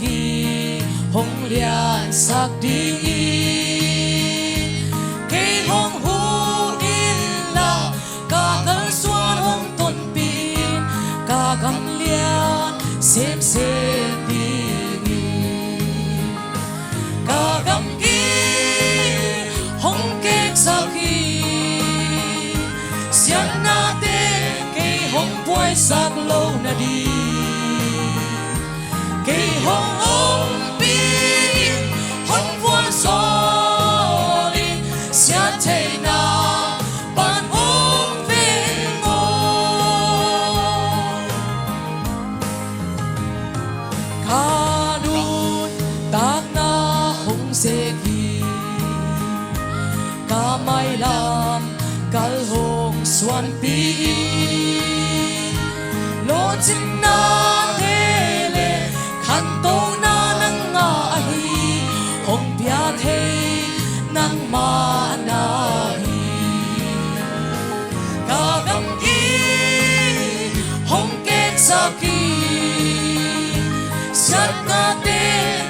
kỳ hồng lian sắc đi cây hồng hu in la cả cơn xuân hồng tuần pin cả gam lian xem đi cả gam kỳ hồng kek sắc kỳ xian na te cây hồng quay sắc lâu na đi cây hồng ôm pin hồng vuông gió đi xian thề na ban ôm về ngô ca đun tác na hồng dễ kỳ ca mai làm cal hồng xuân pin lo chinh na thế lệ khăn tô na nang nga hi hồng bia thế nang ma na hi ca gam ki hồng kết sa ki sát na te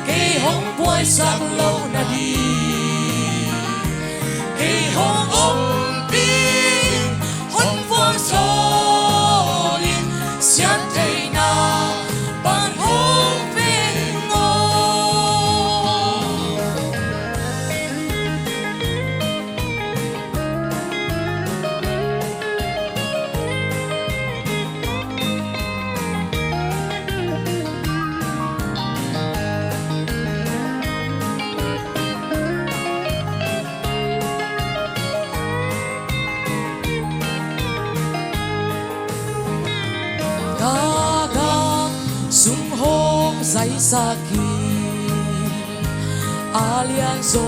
cây hồng quay sắc lâu na đi cây hồng ôm pin hồng vuông gió đi xian thề na ban hồng về ngô ca gam sung hong zai sa ki alian zo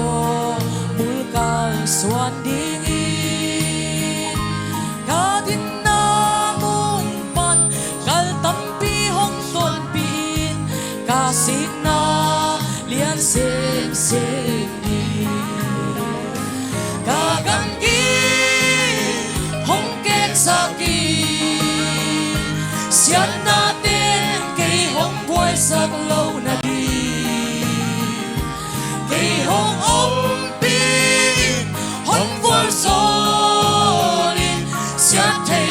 bulkal swan ding in ka din na mong pan kal tampi hong ton pin ka sit na lian sem ni ka gam ki hong kek sa ki xian na tên cây hồng quay sắc lâu na đi cây hồng ôm pin hồng vuông gió đi xian thề